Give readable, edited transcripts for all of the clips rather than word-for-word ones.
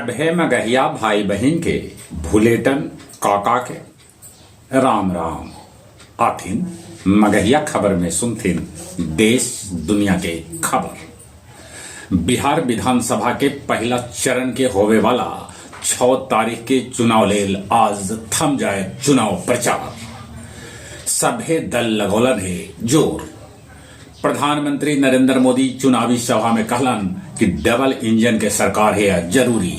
सभे मगहिया भाई बहन के भूलेटन काका के राम राम आथिन। मगहिया खबर में सुनथिन देश दुनिया के खबर। बिहार विधानसभा के पहला चरण के होवे वाला 6 तारीख के चुनाव लेल आज थम जाए चुनाव प्रचार। सभे दल लगोलन है जोर। प्रधानमंत्री नरेंद्र मोदी चुनावी सभा में कहलन कि डबल इंजन के सरकार है जरूरी।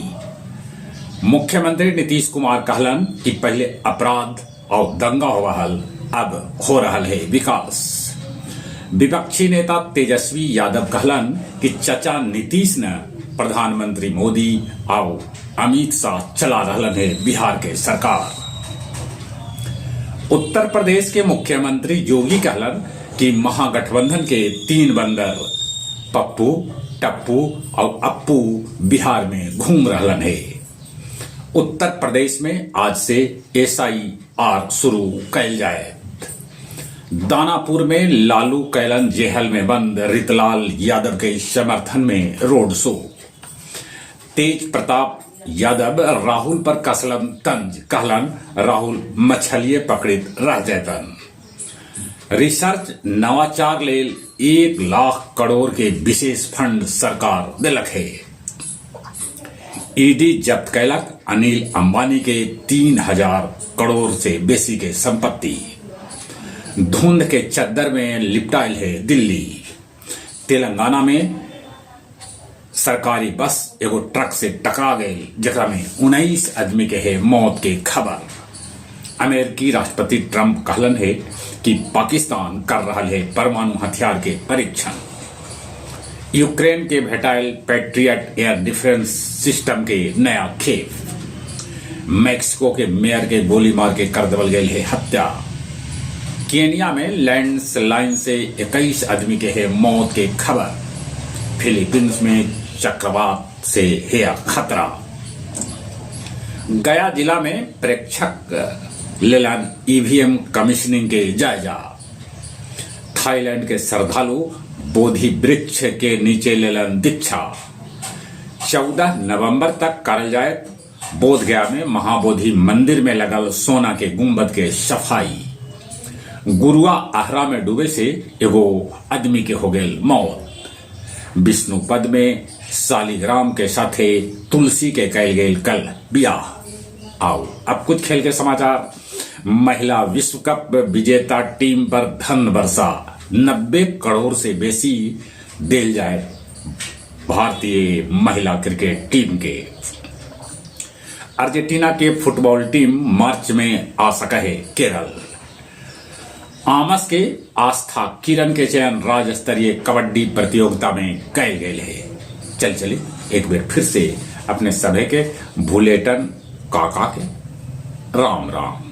मुख्यमंत्री नीतीश कुमार कहलन कि पहले अपराध और दंगा हो रहल, अब हो रहल है विकास। विपक्षी नेता तेजस्वी यादव कहलन कि चचा नीतीश ने प्रधानमंत्री मोदी और अमित शाह चला रहलन है बिहार के सरकार। उत्तर प्रदेश के मुख्यमंत्री योगी कहलन कि महागठबंधन के 3 बंदर पप्पू, टप्पू और अप्पू बिहार में घूम रहलन है। उत्तर प्रदेश में आज से SIR शुरू कैल जाए। दानापुर में लालू कैलन जेहल में बंद रितलाल यादव के समर्थन में रोड शो। तेज प्रताप यादव राहुल पर कसलन तंज, कहलन राहुल मछलिए पकड़ित रह जैतन। रिसर्च नवाचार लेल 1 लाख करोड़ के विशेष फंड सरकार दिलक है। ईडी जब्त कैलक अनिल अंबानी के 3000 करोड़ से बेसी के संपत्ति। धुंध के चद्दर में लिपटाइल है दिल्ली। तेलंगाना में सरकारी बस एगो ट्रक से टकरा गई, जकरा में 19 आदमी के है मौत के खबर। अमेरिकी राष्ट्रपति ट्रंप कहलन है कि पाकिस्तान कर रहा है परमाणु हथियार के परीक्षण। यूक्रेन के भेटाइल पैट्रियट एयर डिफेंस सिस्टम के नया खेप। मैक्सिको के मेयर के गोली मार के कर देवल गई है हत्या। केनिया में लैंडस्लाइड से 21 आदमी के है मौत के खबर। फिलीपींस में चक्रवात से है खतरा। गया जिला में प्रेक्षक लेलन EVM कमीशनिंग के जायजा। थाईलैंड के श्रद्धालु बोधि वृक्ष के नीचे लेलन दीक्षा। 14 नवंबर तक करल जाए बोधगया में महाबोधि मंदिर में लगल सोना के गुंबद के सफाई। गुरुआ आहरा में डूबे से एगो आदमी के हो गए मौत। विष्णुपद में शालिग्राम के साथे तुलसी के कैल गए कल बियाह। आओ अब कुछ खेल के समाचार। महिला विश्व कप विजेता टीम पर धन वर्षा। 90 करोड़ से बेसी दिल जाए भारतीय महिला क्रिकेट टीम के। अर्जेंटीना के फुटबॉल टीम मार्च में आ सका है केरल। आमस के आस्था किरण के चयन राज्य स्तरीय कबड्डी प्रतियोगिता में कैल गए है। चलिए एक बार फिर से अपने सभी के भूलेटन काका के राम राम।